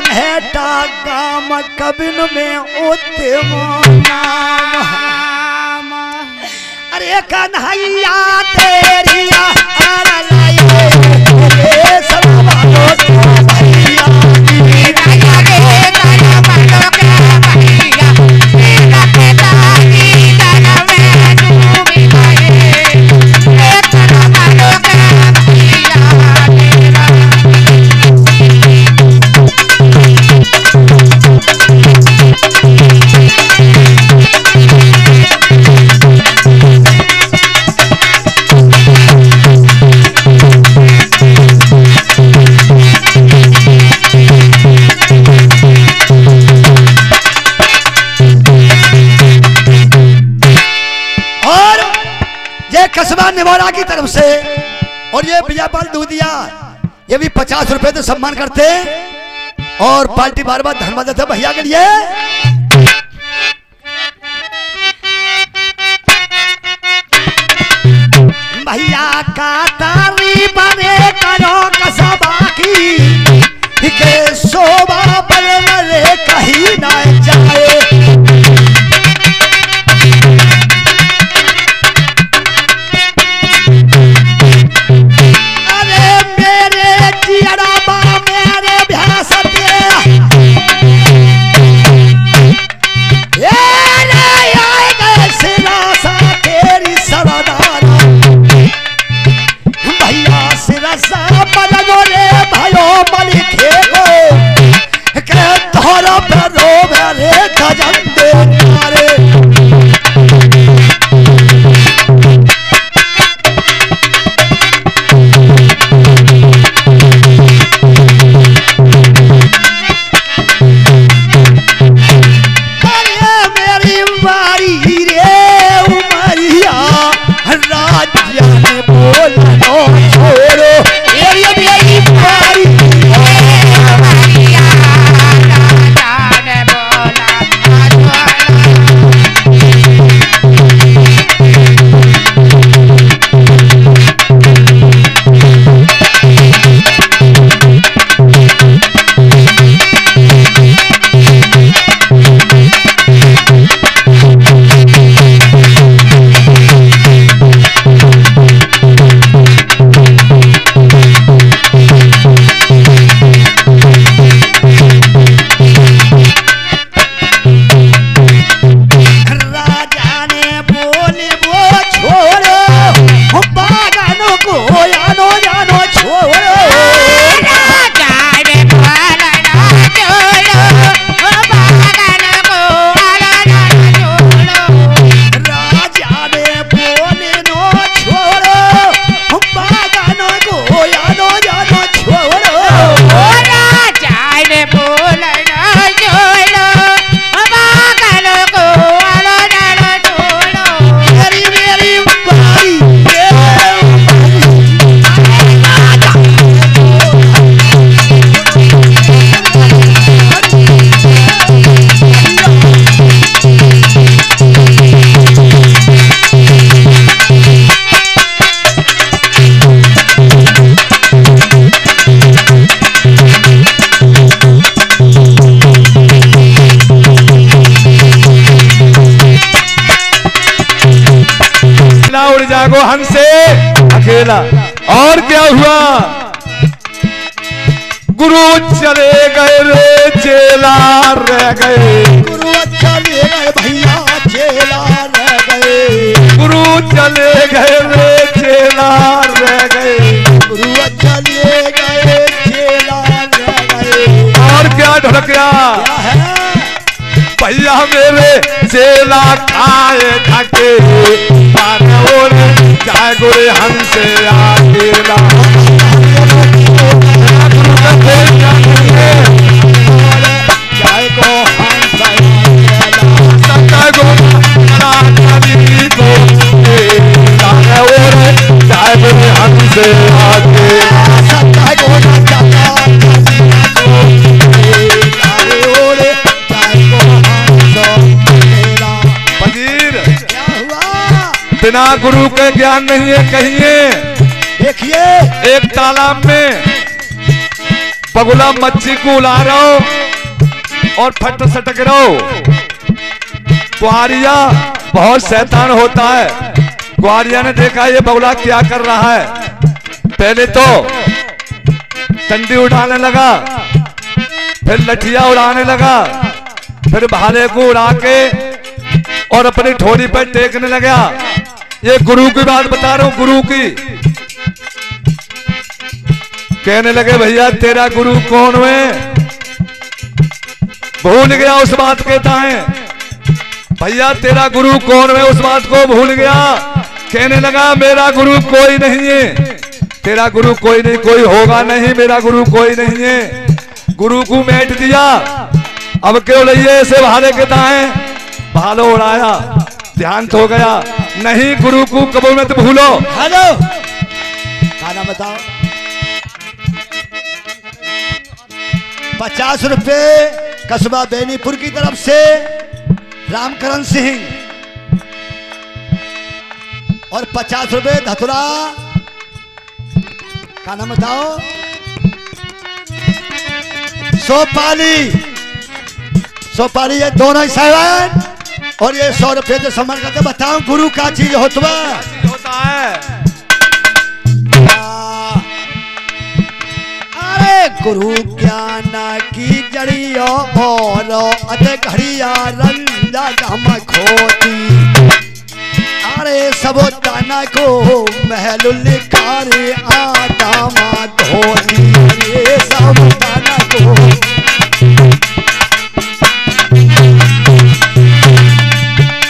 कन्हेटा गाम कबिन में उत्तम नाम। अरे कन्हैया तेरी कस्बा निवाड़ा की तरफ से और ये बियापाल दूधिया ये भी 50 रुपए से सम्मान करते और पार्टी बार बार धन्यवाद देते भैया के लिए। भैया का तारी बने करो कसबा की के शोभा बने कहीं ना जाए। जागो हमसे अकेला। और क्या हुआ? गुरु चले गए रे चेला रह गए। गुरु चले गए भैया चेला रह गए। गुरु चले गए रे चेला रह गए। गुरु चले गए चेला रह गए। और क्या ढलकिया भैया मेरे चेला खाए थके और जाए गोरे हमसे अकेला। जाए को हमसे बिना गुरु के ज्ञान नहीं है। कहिए देखिए एक तालाब में बगुला मच्छी को उड़ा रहो और फट सटक रहो। ग्वारिया बहुत शैतान होता है। ग्वारिया ने देखा ये बगुला क्या कर रहा है, पहले तो डंडी उड़ाने लगा, फिर लठिया उड़ाने लगा, फिर भाले को उड़ा के और अपनी ठोड़ी पर टेकने लगा। ये गुरु की बात बता रहा हूं, गुरु की। कहने लगे भैया तेरा गुरु कौन है? भूल गया उस बात के दाएं। भैया तेरा गुरु कौन है? उस बात को भूल गया। कहने लगा मेरा गुरु कोई नहीं है। तेरा गुरु कोई नहीं, कोई होगा नहीं, मेरा गुरु कोई नहीं है। गुरु को मैट दिया, अब क्यों लइए ऐसे भाले के दाएं, भालो उड़ाया, ध्यान हो गया। नहीं गुरु को कबो मत भूलो। हेलो खाना बताओ। 50 रुपए कस्बा बेनीपुर की तरफ से रामकरण सिंह और 50 रुपए धतुरा का नाम बताओ। सोपाली ये दोनों ही साहब और ये 100 रुपए जो सम्मान करते। बताओ गुरु का चीज होता है। अरे गुरु ज्ञान की जड़िया और अत घड़िया रंजा गम खोती। अरे सबो दाना को महलुल कारी आदामा धोती। ये सब दाना को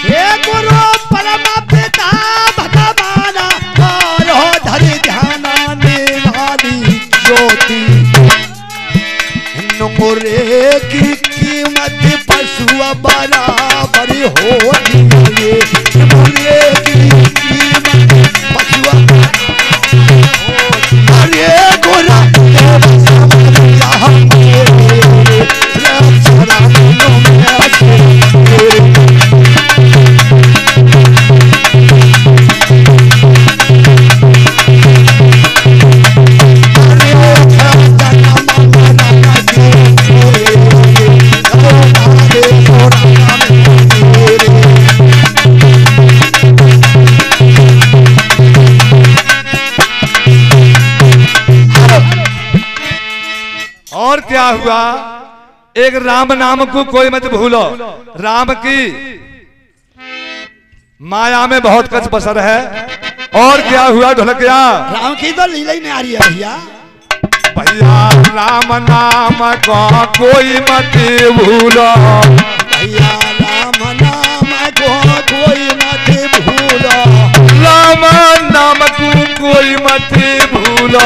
ये गुरु परम पिता भगवाना और धरि ध्याना निराली ज्योति। नोरे की कीमत पशु बराबर होती है। नोरे की कीमत पशु अरे गोरा और क्या हुआ? एक राम नाम को कोई मत भूलो। राम की माया में बहुत कच बसर है। और क्या हुआ ढोलकिया? राम की तो लीला ही नहीं आ रही है भैया। भैया राम नाम को कोई मत भूलो। भैया राम नाम को कोई मत भूलो। राम नाम को कोई मत भूलो।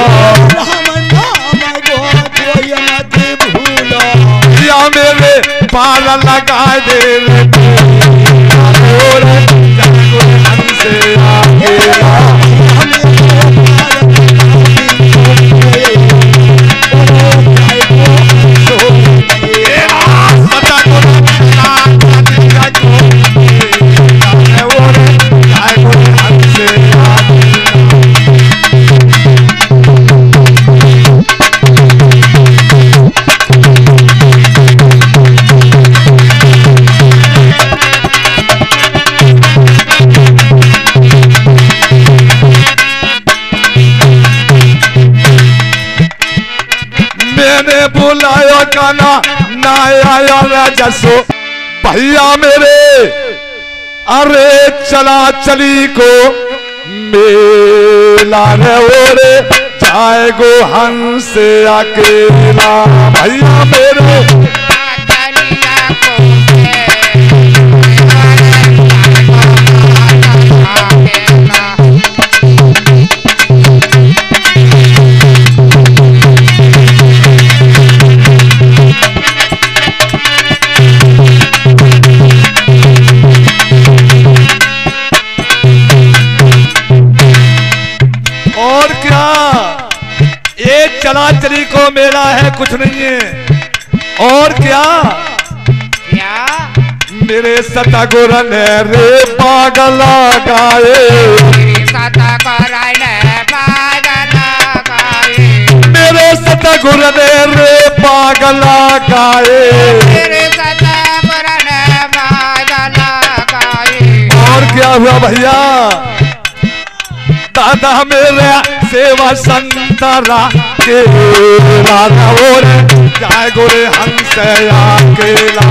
राम नाम को कोई मत भूलो। या मेरे पार लगा दे रे हमसे आगे बुलाया काना ना आया राजसो। भैया मेरे अरे चला चली को मेला रे ओरे जाए गो हंस अकेला। भैया मेरे चला चली को मेला है कुछ नहीं है। और क्या क्या मेरे सतगुरन रे पागल गाए। सतगुरन पागल गाए। मेरे सत सतगुर ने रे पागला गाए, और क्या हुआ भैया दादा मेरे सेवा संतरा के लाना और जाए गोरे हंस अकेला।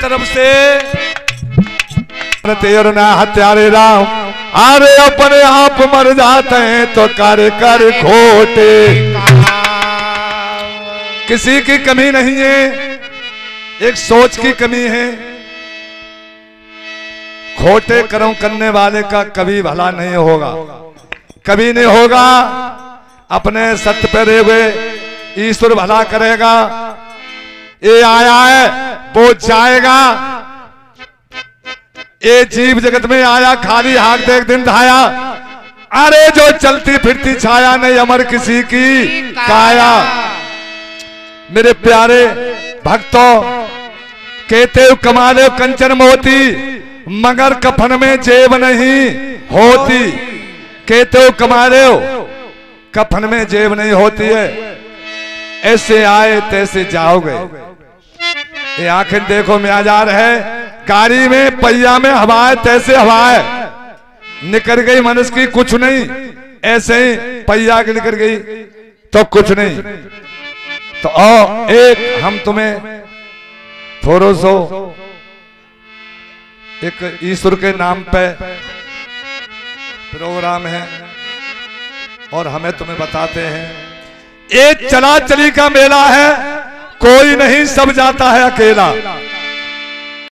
तरफ से तेर ना हत्यारे राम, अरे अपने आप मर जाते हैं तो कर कर खोटे। किसी की कमी नहीं है, एक सोच की कमी है। खोटे कर्म करने वाले का कभी भला नहीं होगा, कभी नहीं होगा। अपने सत्य पे रहे हुए ईश्वर भला करेगा। ये आया है वो जाएगा, ये जीव जगत में आया खाली हाथ देख दिन धाया। अरे जो चलती फिरती छाया नहीं अमर किसी की काया। मेरे प्यारे भक्तों कहते हो कमाले कंचन मोती, मगर कफन में जेब नहीं होती। कहते हो कमाले हो कफन में जेब नहीं होती है। ऐसे आए तैसे जाओगे। ये आखिर देखो म्याजार है, गाड़ी में पहिया में हवा है तैसे हवा है, निकल गई मनुष्य की कुछ नहीं। ऐसे ही पहिया की निकल गई तो कुछ नहीं। तो एक हम तुम्हें थोड़ा सो एक ईश्वर के नाम पे प्रोग्राम है और हमें तुम्हें बताते हैं। एक चला चली का मेला है, कोई नहीं सब जाता है अकेला।